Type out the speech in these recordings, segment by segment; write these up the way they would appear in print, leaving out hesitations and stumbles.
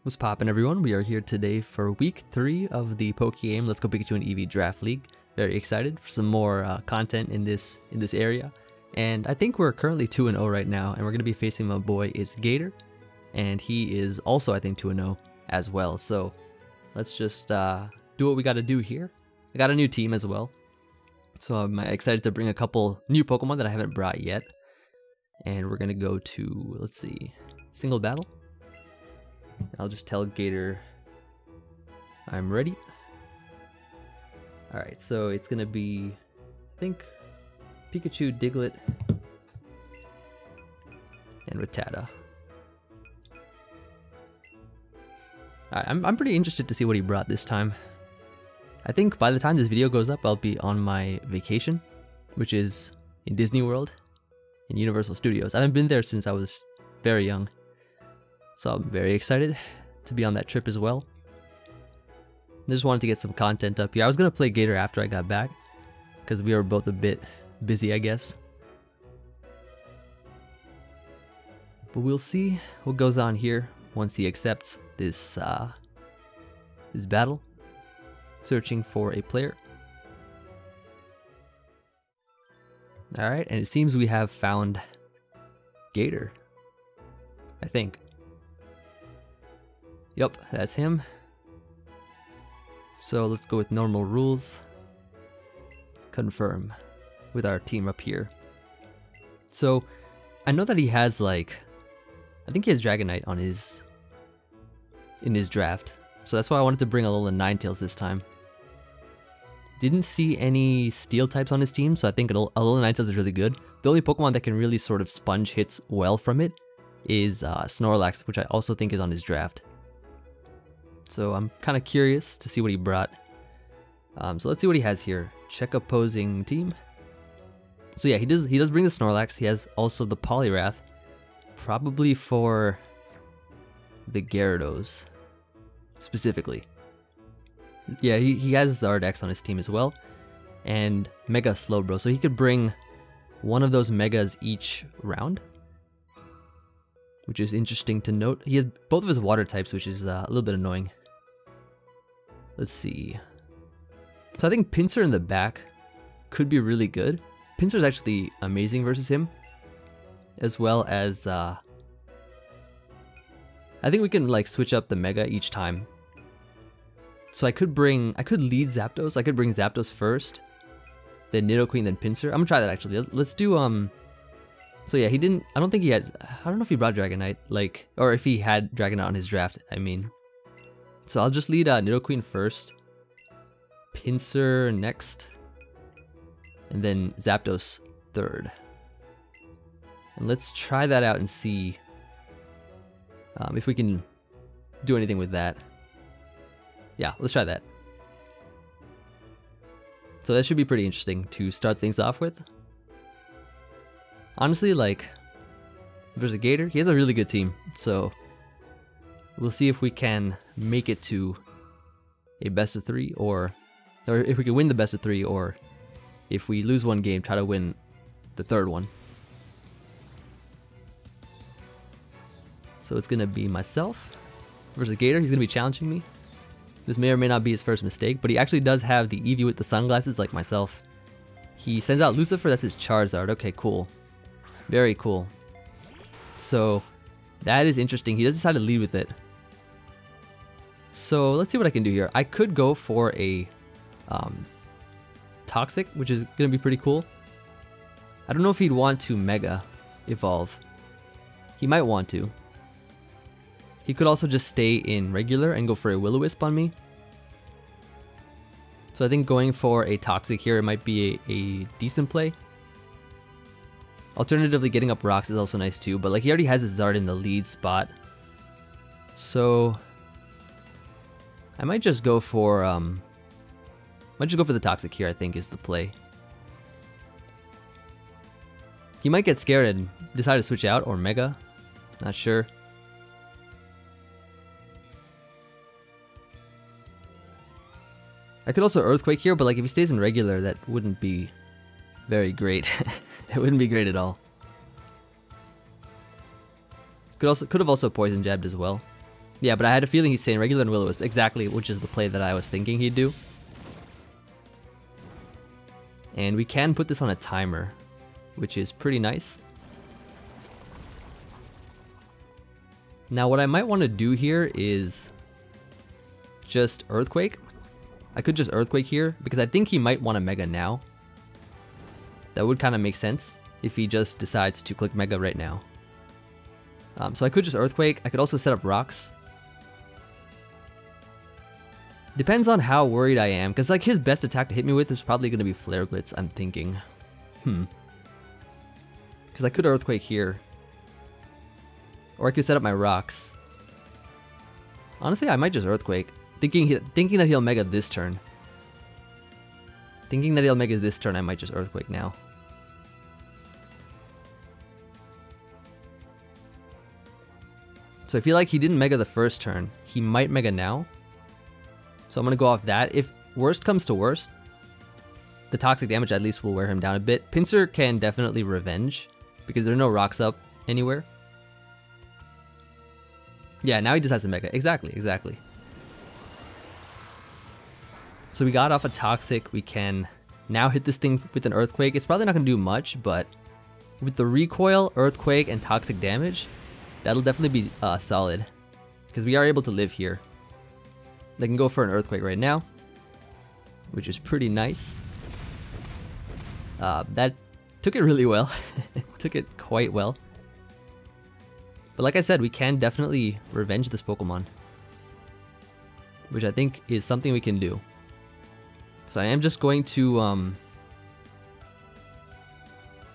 What's poppin', everyone? We are here today for week 3 of the Pokegame Let's Go Pikachu and Eevee Draft League. Very excited for some more content in this area. And I think we're currently 2-0 right now, and we're going to be facing my boy itzgator. And he is also, I think, 2-0 as well. So let's just do what we got to do here. I got a new team as well. So I'm excited to bring a couple new Pokemon that I haven't brought yet. And we're going to go to, let's see, single battle. I'll just tell Gator I'm ready. Alright, so it's gonna be, I think, Pikachu, Diglett, and Rattata. Alright, I'm pretty interested to see what he brought this time. I think by the time this video goes up, I'll be on my vacation, which is in Disney World, in Universal Studios. I haven't been there since I was very young. So I'm very excited to be on that trip as well. I just wanted to get some content up here. I was going to play Gator after I got back, because we were both a bit busy, I guess. But we'll see what goes on here once he accepts this, this battle. Searching for a player. Alright, and it seems we have found Gator. I think. Yep, that's him. So let's go with normal rules. Confirm with our team up here. So I know that he has I think he has Dragonite on in his draft. So that's why I wanted to bring a little Ninetales this time. Didn't see any Steel types on his team, so I think a little Ninetales is really good. The only Pokemon that can really sort of sponge hits well from it is Snorlax, which I also think is on his draft. So I'm kind of curious to see what he brought. So let's see what he has here. Check opposing team. So yeah, he does bring the Snorlax. He has also the Poliwrath, probably for the Gyarados specifically. Yeah, he has Zardex on his team as well, and Mega Slowbro. So he could bring one of those Megas each round, which is interesting to note. He has both of his water types, which is a little bit annoying. Let's see. So I think Pinsir in the back could be really good. Pinsir is actually amazing versus him, as well as I think we can switch up the Mega each time. So I could lead Zapdos. I could bring Zapdos first, then Nidoqueen, then Pinsir. I'm gonna try that actually. Let's do So yeah, I don't think he had, I don't know if he brought Dragonite, or if he had Dragonite on his draft, I mean. So I'll just lead Nidoqueen first, Pinsir next, and then Zapdos third. And let's try that out and see if we can do anything with that. Yeah, let's try that. So that should be pretty interesting to start things off with. Honestly, if there's a Gator, he has a really good team, so we'll see if we can make it to a best of 3, or if we can win the best of 3, or if we lose one game, try to win the third one. So it's gonna be myself versus Gator. He's gonna be challenging me. This may or may not be his first mistake, but he actually does have the Eevee with the sunglasses like myself. He sends out Lucifer, that's his Charizard. Okay, cool. Very cool. So that is interesting. He does decide to lead with it. So let's see what I can do here. I could go for a Toxic, which is going to be pretty cool. I don't know if he'd want to Mega Evolve. He might want to. He could also just stay in regular and go for a Will-O-Wisp on me. So I think going for a Toxic here might be a decent play. Alternatively, getting up rocks is also nice too, but he already has his Zard in the lead spot. So I might just go for the Toxic here, I think is the play. He might get scared and decide to switch out, or Mega. Not sure. I could also Earthquake here, but if he stays in regular, that wouldn't be very great. It wouldn't be great at all. Could have also poison jabbed as well. Yeah, but I had a feeling he's saying regular and Will-O-Wisp, exactly, which is the play that I was thinking he'd do. And we can put this on a timer, which is pretty nice. Now what I might want to do here is just Earthquake. I could just Earthquake here, because I think he might want to Mega now. That would kind of make sense if he just decides to click Mega right now. So I could just Earthquake. I could also set up Rocks. Depends on how worried I am, because like his best attack to hit me with is probably going to be Flare Blitz, I'm thinking. Because I could Earthquake here. Or I could set up my Rocks. Honestly, I might just Earthquake. Thinking that he'll Mega this turn. Thinking that he'll Mega this turn, I might just Earthquake now. So I feel like he didn't Mega the first turn. He might Mega now. So I'm going to go off that. If worst comes to worst, the toxic damage at least will wear him down a bit. Pinsir can definitely Revenge, because there are no rocks up anywhere. Yeah, now he just has a Mega. Exactly. So we got off a Toxic. We can now hit this thing with an Earthquake. It's probably not going to do much, but with the Recoil, Earthquake, and Toxic damage, that'll definitely be solid, because we are able to live here. They can go for an Earthquake right now, which is pretty nice. That took it really well. Took it quite well. But like I said, we can definitely Revenge this Pokemon, which I think is something we can do. So I am just going to...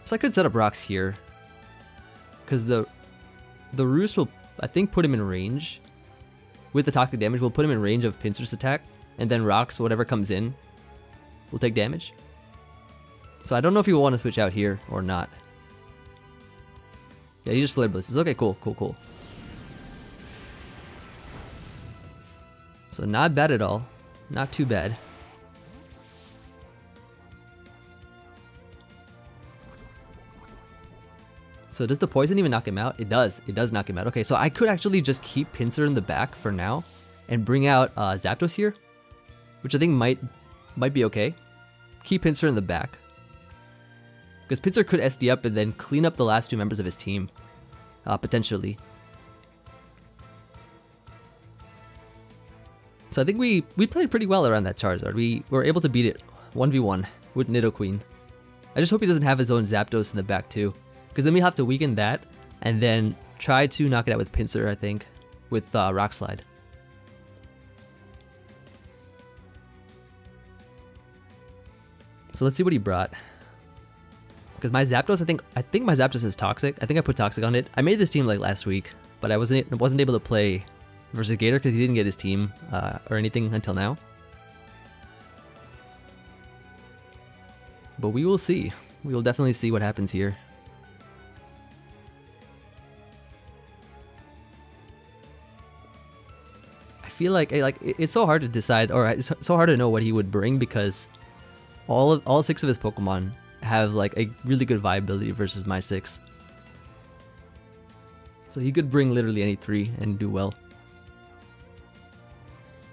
So I could set up Rocks here, because the Roost will, I think, put him in range. With the toxic damage, we'll put him in range of Pinsir's attack, and then Rocks, whatever comes in, will take damage. So I don't know if you want to switch out here or not. Yeah, he just Flare Blitzes. Okay, cool. So not bad at all. Not too bad. So does the poison even knock him out? It does. It does knock him out. Okay, so I could actually just keep Pinsir in the back for now and bring out Zapdos here, which I think might be okay. Keep Pinsir in the back, because Pinsir could SD up and then clean up the last two members of his team, potentially. So I think we played pretty well around that Charizard. We were able to beat it 1v1 with Nidoqueen. I just hope he doesn't have his own Zapdos in the back too, because then we have to weaken that and then try to knock it out with Pinsir, I think, with Rock Slide. So let's see what he brought. Because my Zapdos, I think my Zapdos is Toxic. I think I put Toxic on it. I made this team like last week, but I wasn't able to play versus Gator because he didn't get his team or anything until now. But we will see. We will definitely see what happens here. I feel like it's so hard to decide, or it's so hard to know what he would bring, because all 6 of his Pokemon have like a really good viability versus my 6. So he could bring literally any 3 and do well.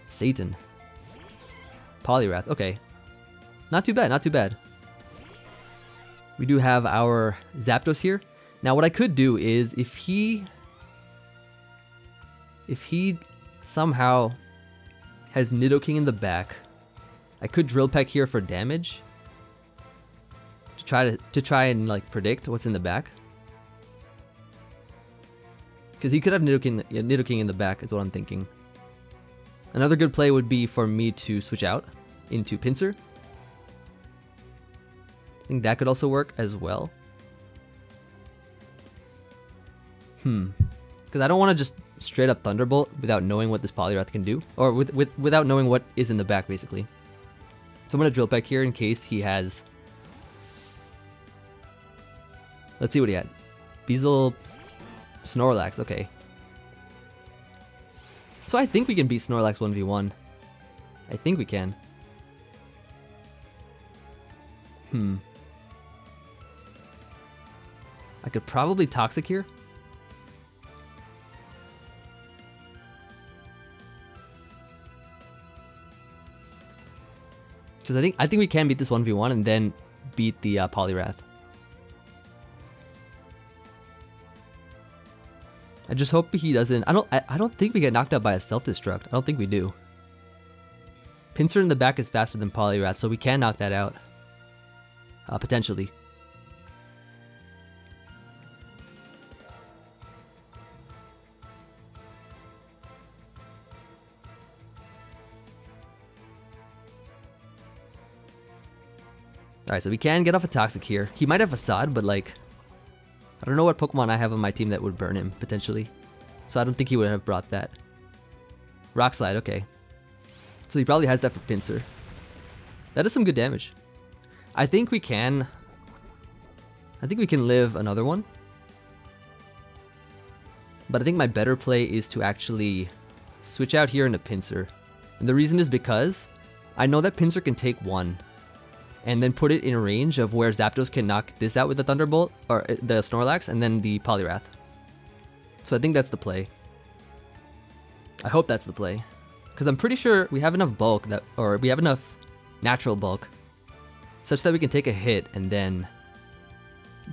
Satan. Poliwrath, okay. Not too bad, not too bad. We do have our Zapdos here. Now what I could do is, if he somehow has Nidoking in the back, I could Drill Peck here for damage to try and like predict what's in the back, because he could have Nidoking in the back is what I'm thinking. Another good play would be for me to switch out into Pinsir. I think that could also work as well. Because I don't want to just straight up Thunderbolt without knowing what this Poliwrath can do, or without knowing what is in the back, basically. So I'm going to Drill Peck here in case he has... Let's see what he had. Beazle, Snorlax, okay. So I think we can beat Snorlax 1v1. I think we can. I could probably Toxic here. Because I think we can beat this 1v1 and then beat the Poliwrath. I just hope he doesn't. I don't think we get knocked out by a self-destruct. I don't think we do. Pinsir in the back is faster than Poliwrath, so we can knock that out. Potentially. Alright, so we can get off a Toxic here. He might have Facade, but like, I don't know what Pokemon I have on my team that would burn him, potentially. So I don't think he would have brought that. Rock Slide, okay. So he probably has that for Pinsir. That is some good damage. I think we can live another one. But I think my better play is to actually switch out here into Pinsir. And the reason is because I know that Pinsir can take one and then put it in range of where Zapdos can knock this out with the Thunderbolt, or the Snorlax, and then the Poliwrath. So I think that's the play. I hope that's the play. Because I'm pretty sure we have enough bulk, or we have enough natural bulk, such that we can take a hit and then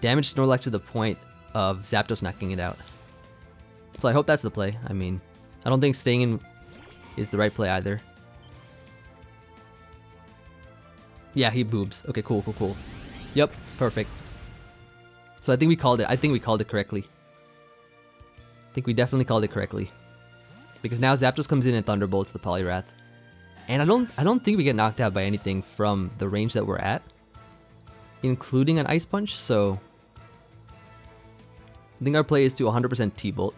damage Snorlax to the point of Zapdos knocking it out. So I hope that's the play. I mean, I don't think staying in is the right play either. Yeah, he boobs. Okay, cool. Yep, perfect. So I think we called it. I think we called it correctly. I think we definitely called it correctly. Because now Zapdos comes in and Thunderbolts the Poliwrath. And I don't think we get knocked out by anything from the range that we're at, including an Ice Punch, so I think our play is to 100% T-Bolt.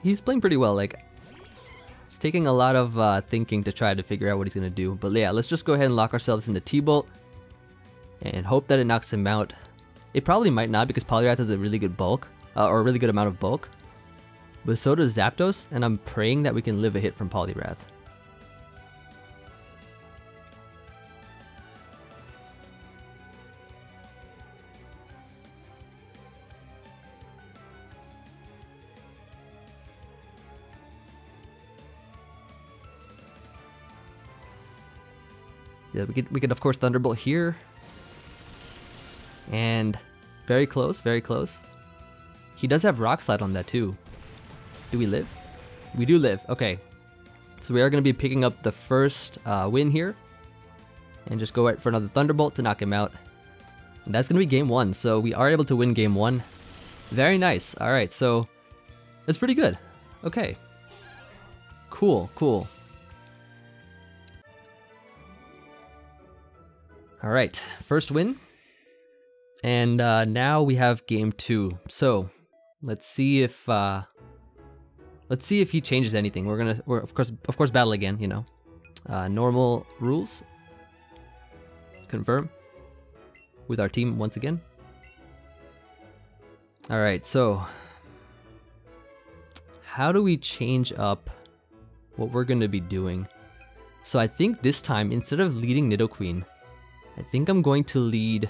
He's playing pretty well. Like, it's taking a lot of thinking to try to figure out what he's gonna do. But yeah, let's just go ahead and lock ourselves into T-Bolt and hope that it knocks him out. It probably might not because Poliwrath has a really good bulk, or a really good amount of bulk. But so does Zapdos, and I'm praying that we can live a hit from Poliwrath. Yeah, we could of course Thunderbolt here. And very close, very close. He does have Rock Slide on that too. Do we live? We do live, okay. So we are going to be picking up the first win here. And just go right for another Thunderbolt to knock him out. And that's going to be game one, so we are able to win game one. Very nice, alright, so that's pretty good. Okay. Cool. Alright, first win. And now we have game two. So let's see if he changes anything. We're of course battle again, you know. Normal rules. Confirm with our team once again. Alright, so how do we change up what we're gonna be doing? So I think this time, instead of leading Nidoqueen, I think I'm going to lead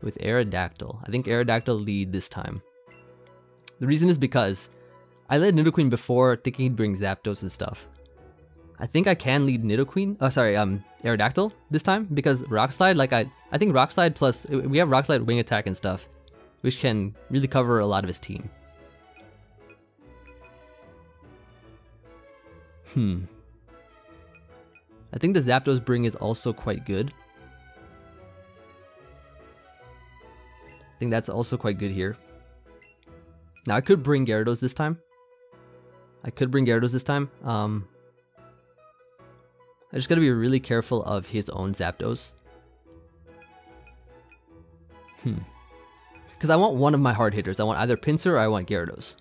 with Aerodactyl. I think Aerodactyl lead this time. The reason is because I led Nidoqueen before thinking he'd bring Zapdos and stuff. I think I can lead Nidoqueen, Aerodactyl this time because Rock Slide, like I think Rock Slide plus, we have Rock Slide, Wing Attack and stuff, which can really cover a lot of his team. I think the Zapdos bring is also quite good. I think that's also quite good here. Now I could bring Gyarados this time. I just gotta be really careful of his own Zapdos. Because I want one of my hard hitters. I want either Pinsir or I want Gyarados.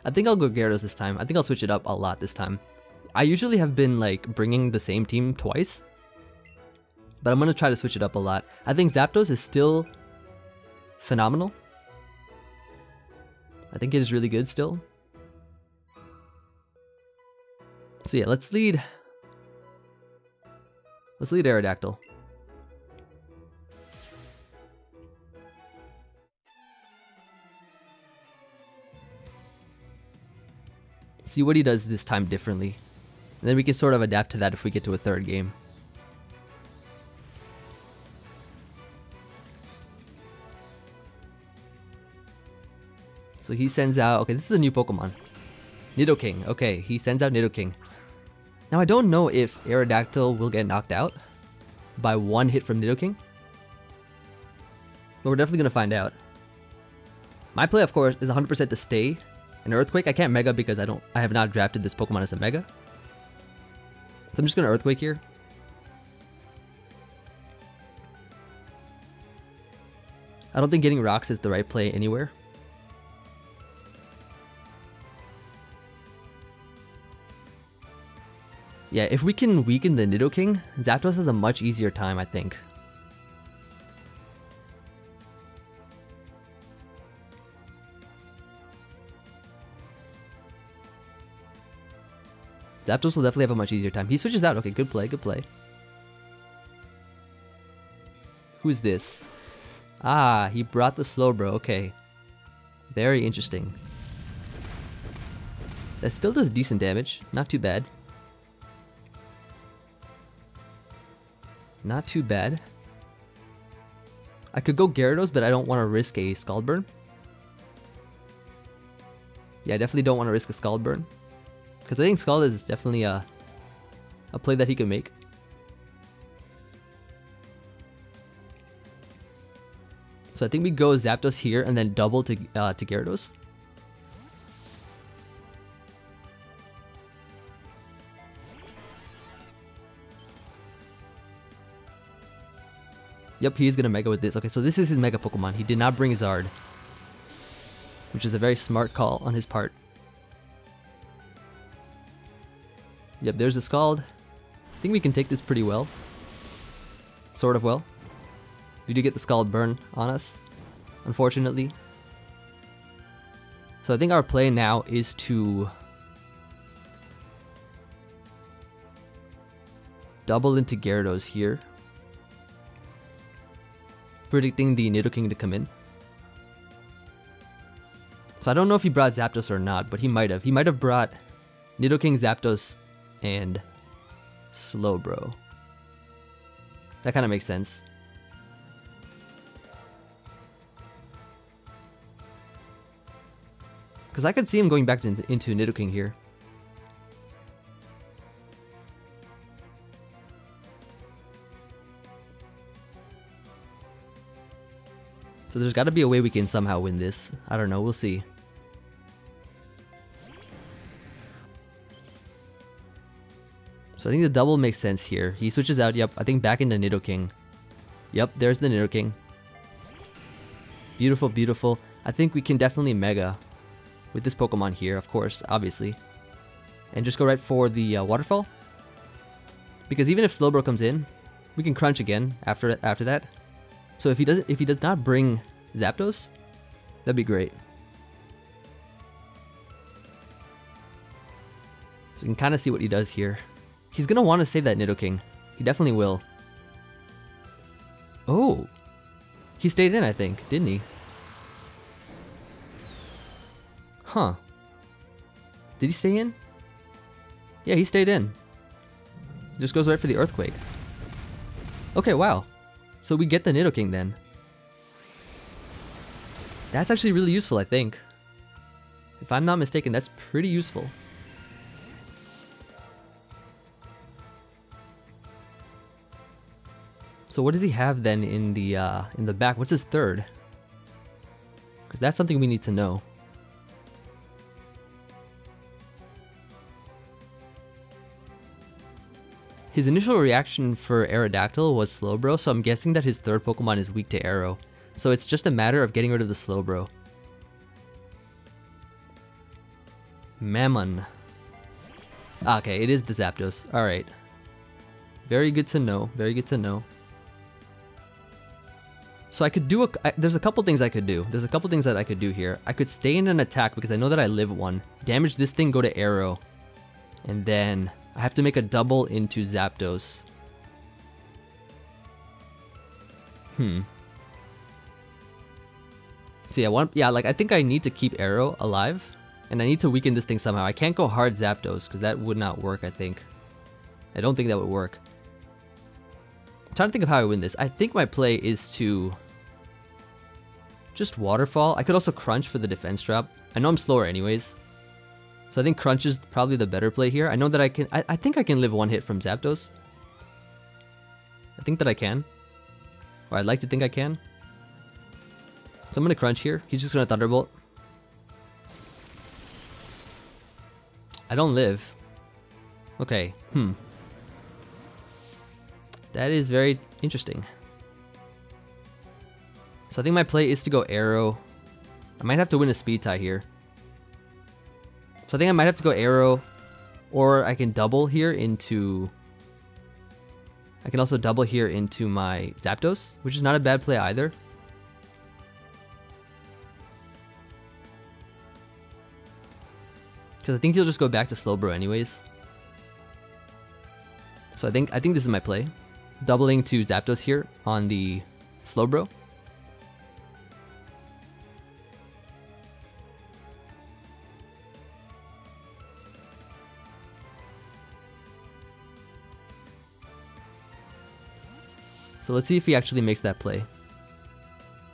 I think I'll go Gyarados this time. I think I'll switch it up a lot this time. I usually have been like bringing the same team twice, but I'm gonna try to switch it up a lot. I think Zapdos is still phenomenal. I think he's really good still. So yeah, let's lead Aerodactyl. See what he does this time differently. And then we can sort of adapt to that if we get to a third game. So he sends out... Okay, this is a new Pokemon. Nidoking. Okay, he sends out Nidoking. Now I don't know if Aerodactyl will get knocked out by one hit from Nidoking. But we're definitely going to find out. My play, of course, is 100% to stay an Earthquake. I can't Mega because I have not drafted this Pokemon as a Mega. So I'm just going to Earthquake here. I don't think getting Rocks is the right play anywhere. Yeah, if we can weaken the Nidoking, Zapdos has a much easier time, I think. Zapdos will definitely have a much easier time. He switches out. Okay, good play, good play. Who's this? Ah, he brought the Slowbro. Okay. Very interesting. That still does decent damage. Not too bad. Not too bad. I could go Gyarados, but I don't want to risk a Scald Burn. Yeah, I definitely don't want to risk a Scald Burn. Because I think Scald is definitely a play that he can make. So I think we go Zapdos here and then double to Gyarados. Yep, he's gonna Mega with this. Okay, so this is his Mega Pokemon. He did not bring Zard, which is a very smart call on his part. Yep, there's the Scald. I think we can take this pretty well. Sort of well. We do get the Scald Burn on us, unfortunately. So I think our play now is to double into Gyarados here, predicting the Nidoking to come in. So I don't know if he brought Zapdos or not, but he might have. He might have brought Nidoking, Zapdos, and Slowbro. That kind of makes sense. Because I could see him going back into Nidoking here. So there's got to be a way we can somehow win this. I don't know, we'll see. So I think the double makes sense here. He switches out, yep, I think back into Nidoking. Yep, there's the Nidoking. Beautiful, beautiful. I think we can definitely Mega with this Pokemon here, of course, obviously. And just go right for the Waterfall. Because even if Slowbro comes in, we can Crunch again after that. So if he does not bring Zapdos, that'd be great. So we can kind of see what he does here. He's gonna want to save that Nidoking. He definitely will. Oh, he stayed in, I think, didn't he? Huh. Did he stay in? Yeah, he stayed in. Just goes right for the Earthquake. Okay, wow. So we get the Nidoking then. That's actually really useful, I think. If I'm not mistaken, that's pretty useful. So what does he have then in the back? What's his third? Because that's something we need to know. His initial reaction for Aerodactyl was Slowbro, so I'm guessing that his third Pokemon is weak to Aero. So it's just a matter of getting rid of the Slowbro. Mammon. Okay, it is the Zapdos. Alright. Very good to know. Very good to know. So I could do there's a couple things I could do. There's a couple things that I could do here. I could stay in an attack because I know that I live one. Damage this thing, go to Aero. And then I have to make a double into Zapdos. So yeah, like I think I need to keep Aero alive And I need to weaken this thing somehow. I can't go hard Zapdos, because that would not work, I think. I don't think that would work. I'm trying to think of how I win this. I think my play is to just Waterfall. I could also Crunch for the defense drop. I know I'm slower anyways. So I think Crunch is probably the better play here. I know that I can... I think I can live one hit from Zapdos. I think that I can. Or I'd like to think I can. So I'm going to Crunch here. He's just going to Thunderbolt. I don't live. Okay, That is very interesting. So I think my play is to go Arrow. I might have to win a speed tie here. So I think I might have to go Arrow, or I can double here into... I can also double here into my Zapdos, which is not a bad play either. Because I think he'll just go back to Slowbro anyways. So I think this is my play. Doubling to Zapdos here on the Slowbro. So let's see if he actually makes that play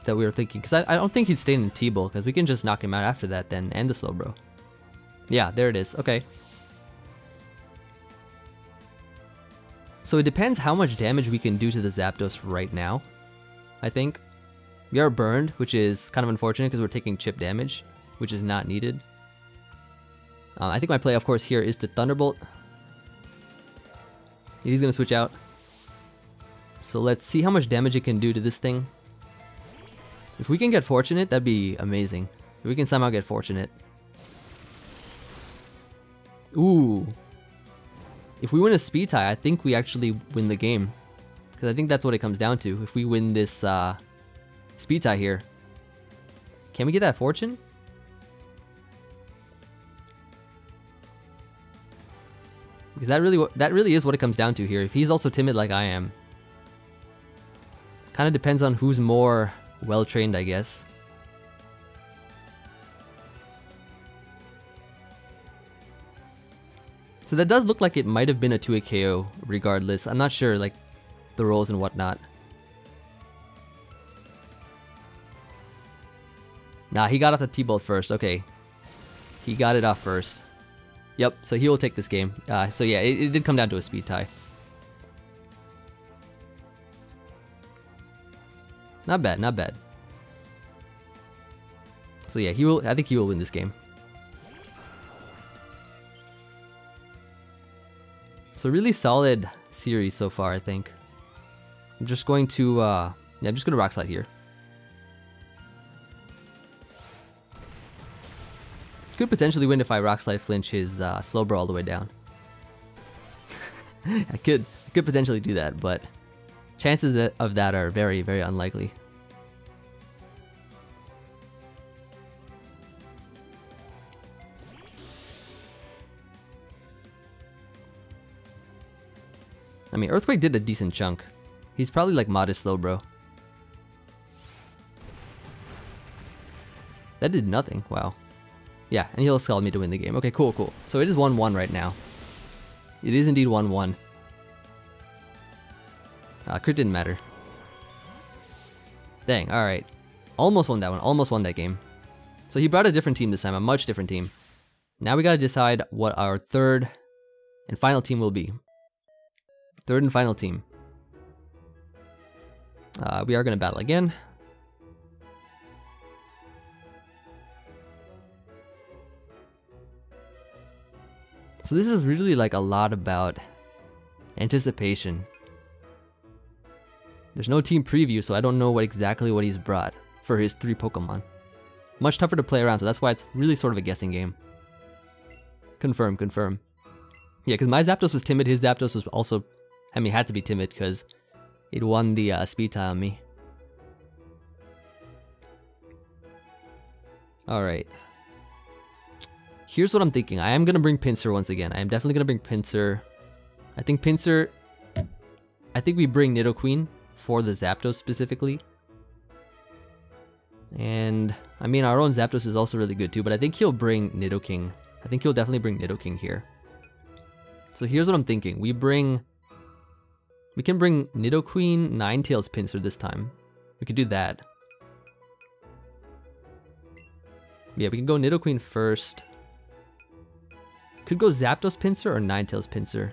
that we were thinking. Because I don't think he'd stay in the T-Bowl, because we can just knock him out after that then, and the Slowbro. Yeah, there it is. Okay. So it depends how much damage we can do to the Zapdos right now, I think. We are burned, which is kind of unfortunate because we're taking chip damage, which is not needed. I think my play, of course, here is to Thunderbolt. He's going to switch out. So let's see how much damage it can do to this thing. If we can get fortunate, that'd be amazing. If we can somehow get fortunate. Ooh. If we win a speed tie, I think we actually win the game. Because I think that's what it comes down to. If we win this speed tie here. Can we get that fortune? Because that really is what it comes down to here. If he's also timid like I am. Kind of depends on who's more well-trained, I guess. So that does look like it might have been a 2-hit KO regardless. I'm not sure, like, the rolls and whatnot. Nah, he got off the T-Bolt first. Okay. He got it off first. Yep, so he will take this game. So yeah, it did come down to a speed tie. Not bad, not bad. So yeah, I think he will win this game. So really solid series so far, I think. I'm just going to, yeah, I'm just going to Rock Slide here. Could potentially win if I Rock Slide flinch his Slowbro all the way down. I could potentially do that, but chances of that are very, very unlikely. I mean, Earthquake did a decent chunk. He's probably like modest Slowbro. That did nothing. Wow. Yeah, and he'll Scald me to win the game. Okay, cool, cool. So it is 1-1 right now. It is indeed 1-1. Crit didn't matter. Dang, alright. Almost won that one. Almost won that game. So he brought a different team this time. A much different team. Now we gotta decide what our third and final team will be. Third and final team. We are gonna battle again. So this is really like a lot about anticipation. There's no team preview, so I don't know exactly what he's brought for his 3 Pokemon. Much tougher to play around, so that's why it's really sort of a guessing game. Confirm, confirm. Yeah, because my Zapdos was timid, his Zapdos was also, I mean, had to be timid because it won the speed tie on me. Alright. Here's what I'm thinking. I am going to bring Pinsir once again. I am definitely going to bring Pinsir. I think Pinsir... I think we bring Nidoqueen for the Zapdos specifically. And I mean, our own Zapdos is also really good too, but I think he'll bring Nidoking. I think he'll definitely bring Nidoking here. So here's what I'm thinking. We can bring Nidoqueen, Ninetales Pinsir this time. We could do that. Yeah, we can go Nidoqueen first. Could go Zapdos Pinsir or Ninetales Pinsir.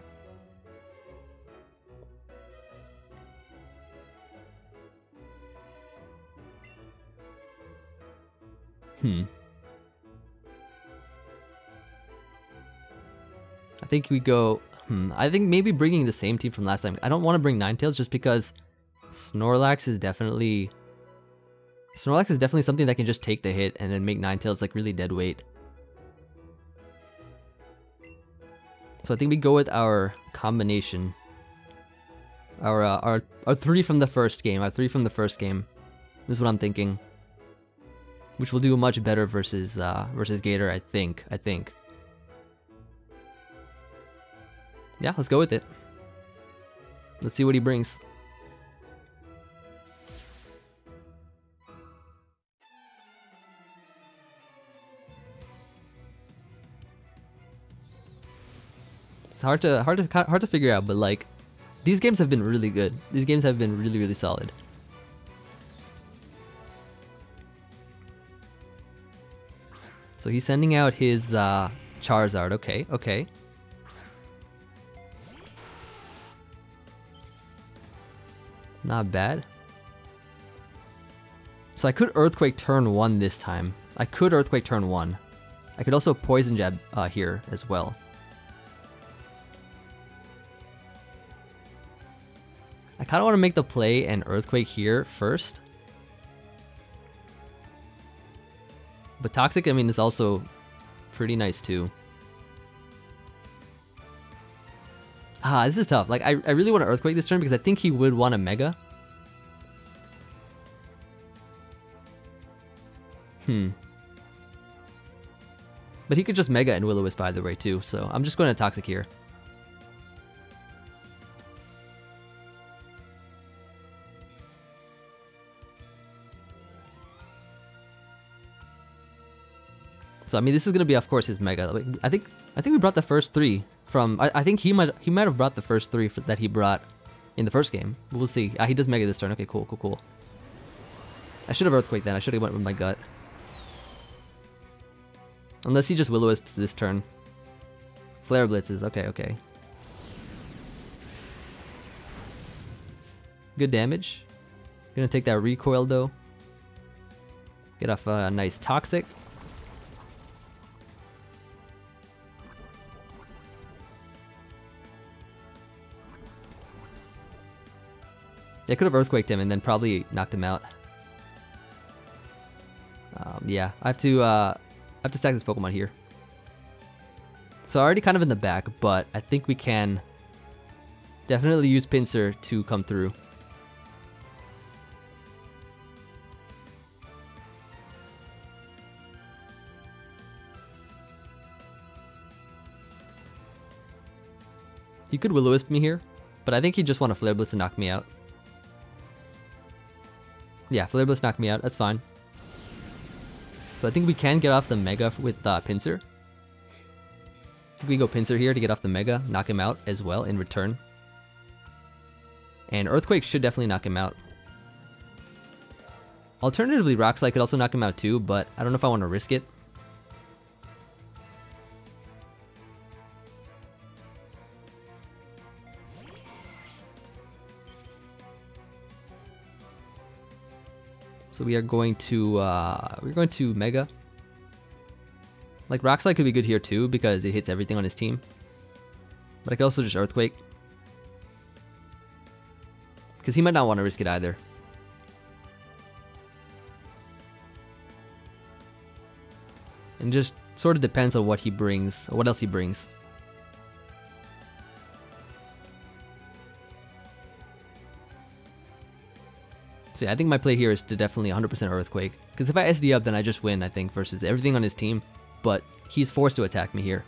I think we go... I think maybe bringing the same team from last time. I don't want to bring Ninetales just because Snorlax is definitely something that can just take the hit and then make Ninetales like really dead weight. So I think we go with our combination. Our 3 from the first game. Our 3 from the first game is what I'm thinking. Which will do much better versus Gator, I think. Yeah, let's go with it. Let's see what he brings. It's hard to figure out, but like these games have been really good. These games have been really, really solid. So he's sending out his Charizard. Okay. Not bad. So I could Earthquake turn 1 this time. I could Earthquake turn 1. I could also Poison Jab here as well. I kind of want to make the play and Earthquake here first. But Toxic, I mean, is also pretty nice too. This is tough. Like, I really want to Earthquake this turn because I think he would want a Mega. But he could just Mega and Will-O-Wisp either way too, so I'm just going to Toxic here. So I mean, this is gonna be, of course, his Mega. Like, I think we brought the first 3 from. I think he might have brought the first 3 that he brought in the first game. But we'll see. He does Mega this turn. Okay, cool. I should have Earthquake then. I should have went with my gut. Unless he just Will-O-Wisps this turn. Flare Blitzes. Okay. Good damage. Gonna take that recoil though. Get off a nice Toxic. I could have Earthquaked him and then probably knocked him out. Yeah, I have to stack this Pokemon here. So already kind of in the back, but I think we can definitely use Pinsir to come through. He could Will-O-Wisp me here, but I think he just want to Flare Blitz and knock me out. Yeah, Flare Blitz knocked me out. That's fine. So I think we can get off the Mega with Pinsir. I think we go Pinsir here to get off the Mega, knock him out as well in return. And Earthquake should definitely knock him out. Alternatively, Rock Slide could also knock him out too, but I don't know if I want to risk it. So we are going to Mega. Like, Rock Slide could be good here too because it hits everything on his team. But I could also just Earthquake. Because he might not want to risk it either. And just sort of depends on what he brings, or what else he brings. So yeah, I think my play here is to definitely 100% Earthquake. Because if I SD up, then I just win, I think, versus everything on his team. But he's forced to attack me here.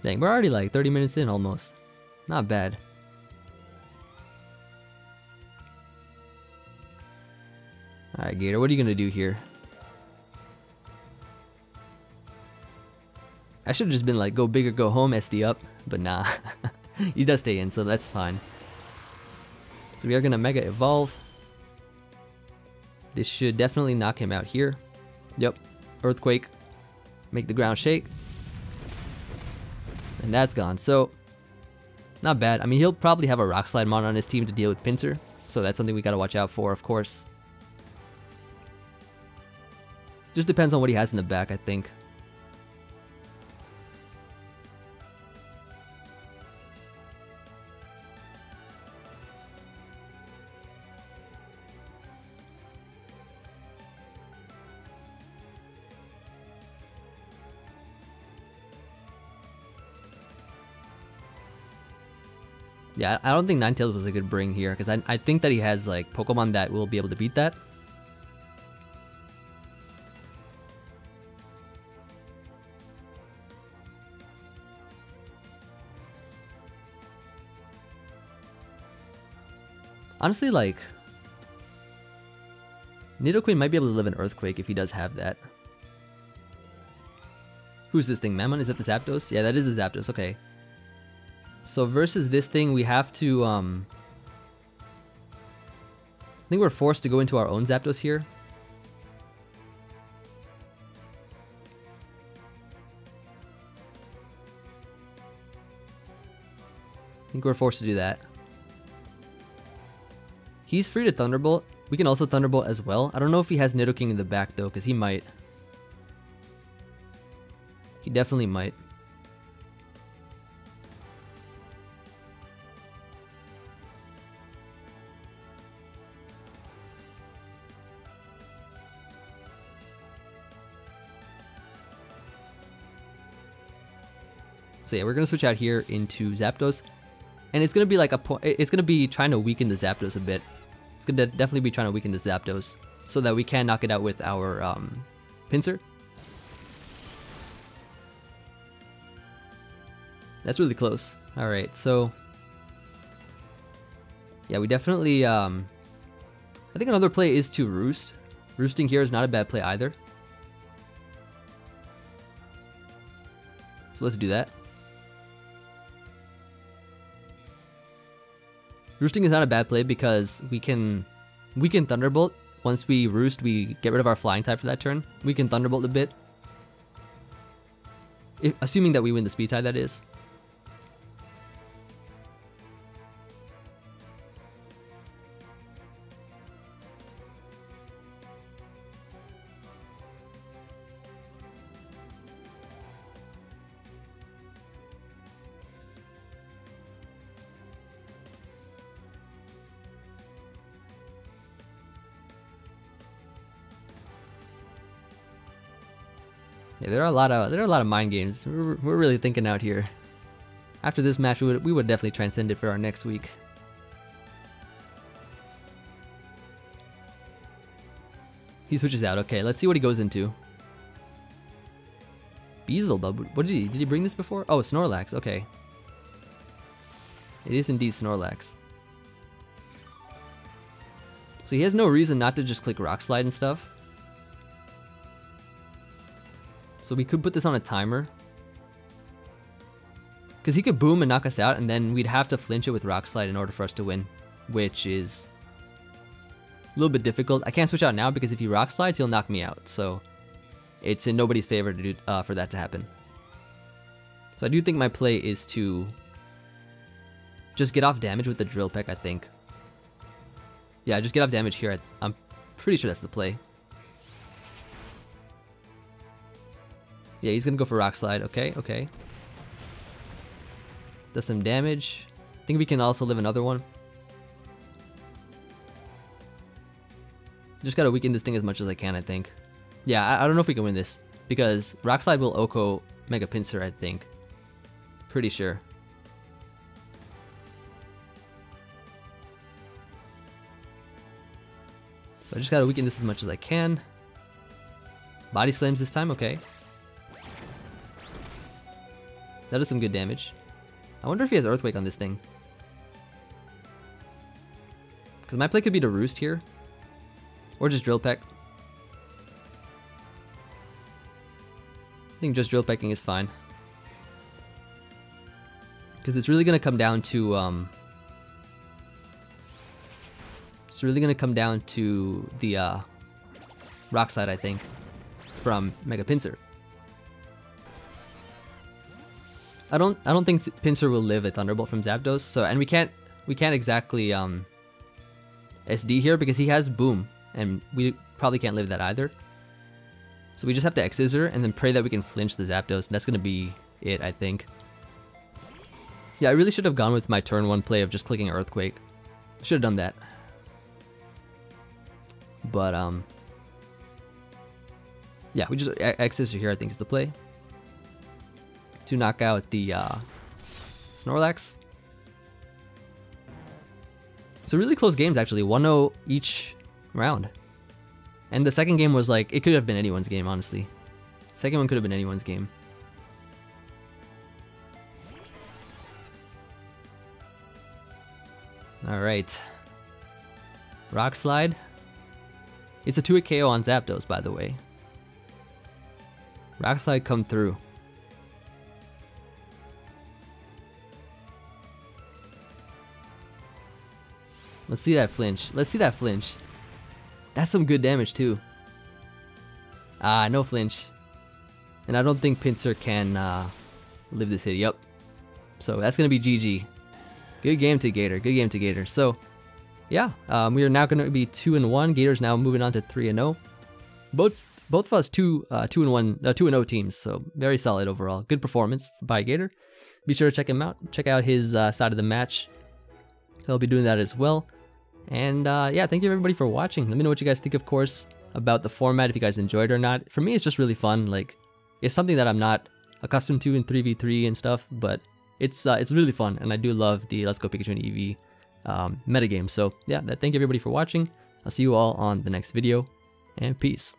Dang, we're already like 30 minutes in almost. Not bad. Alright, Gator, what are you gonna do here? I should have just been like, go big or go home, SD up, but nah. He does stay in, so that's fine. So we are gonna Mega Evolve. This should definitely knock him out here. Yep, Earthquake. Make the ground shake. And that's gone, so not bad. I mean, he'll probably have a Rock Slide mon on his team to deal with Pinsir, so that's something we gotta watch out for, of course. Just depends on what he has in the back, I think. Yeah, I don't think Ninetales was a good bring here, because I think that he has like Pokemon that will be able to beat that. Honestly, like, Nidoqueen might be able to live in Earthquake if he does have that. Who's this thing? Mammon? Is that the Zapdos? Yeah, that is the Zapdos, okay. So versus this thing, we have to, I think we're forced to go into our own Zapdos here. I think we're forced to do that. He's free to Thunderbolt. We can also Thunderbolt as well. I don't know if he has Nidoking in the back though, because he might. He definitely might. So yeah, we're gonna switch out here into Zapdos, and it's gonna be like it's gonna be trying to weaken the Zapdos a bit. It's gonna definitely be trying to weaken the Zapdos so that we can knock it out with our Pinsir. That's really close. All right, so yeah, we definitely. I think another play is to Roost. Roosting here is not a bad play either. So let's do that. Roosting is not a bad play because we can Thunderbolt. Once we Roost, we get rid of our Flying type for that turn. We can Thunderbolt a bit. Assuming that we win the Speed tie, that is. Yeah, there are a lot of mind games. We're really thinking out here. After this match, we would definitely transcend it for our next week. He switches out. Okay, let's see what he goes into. Beelzebub. What did he bring this before? Oh, Snorlax. Okay. It is indeed Snorlax. So he has no reason not to just click Rock Slide and stuff. So we could put this on a timer. Because he could boom and knock us out, and then we'd have to flinch it with Rock Slide in order for us to win. Which is a little bit difficult. I can't switch out now because if he Rock Slides, he'll knock me out. So it's in nobody's favor to do, for that to happen. So I do think my play is to just get off damage with the Drill Peck, I think. Yeah, just get off damage here. I'm pretty sure that's the play. Yeah, he's gonna go for Rock Slide. Okay, okay. Does some damage. I think we can also live another one. Just gotta weaken this thing as much as I can, I think. Yeah, I don't know if we can win this, because Rock Slide will Oko Mega Pinsir, I think. Pretty sure. So I just gotta weaken this as much as I can. Body Slams this time, okay. That is some good damage. I wonder if he has Earthquake on this thing. Because my play could be to Roost here. Or just Drill Peck. I think just Drill Pecking is fine. Because it's really going to come down to... it's really going to come down to the Rock Slide, I think, from Mega Pinsir. I don't think Pinsir will live a Thunderbolt from Zapdos, so and we can't exactly SD here because he has Boom, and we probably can't live that either. So we just have to X-Scissor and then pray that we can flinch the Zapdos, and that's gonna be it, I think. Yeah, I really should have gone with my turn 1 play of just clicking Earthquake. Should have done that. But yeah, we just X-Scissor here, I think is the play. To knock out the Snorlax. So really close games actually, 1-0 each round. And the second game was like, it could have been anyone's game, honestly. Second one could have been anyone's game. Alright. Rock Slide. It's a 2-hit KO on Zapdos, by the way. Rock Slide come through. Let's see that flinch. Let's see that flinch. That's some good damage too. Ah, no flinch. And I don't think Pinsir can live this hit. Yep. So that's going to be GG. Good game to Gator. Good game to Gator. So, yeah. We are now going to be 2-1. Gator's now moving on to 3-0. Both of us 2-0 teams. So very solid overall. Good performance by Gator. Be sure to check him out. Check out his side of the match. I'll be doing that as well. And yeah, thank you everybody for watching. Let me know what you guys think, of course, about the format, if you guys enjoyed it or not. For me, it's just really fun. Like, it's something that I'm not accustomed to in 3v3 and stuff, but it's really fun, and I do love the Let's Go Pikachu and Eevee metagame. So yeah, thank you everybody for watching. I'll see you all on the next video, and peace.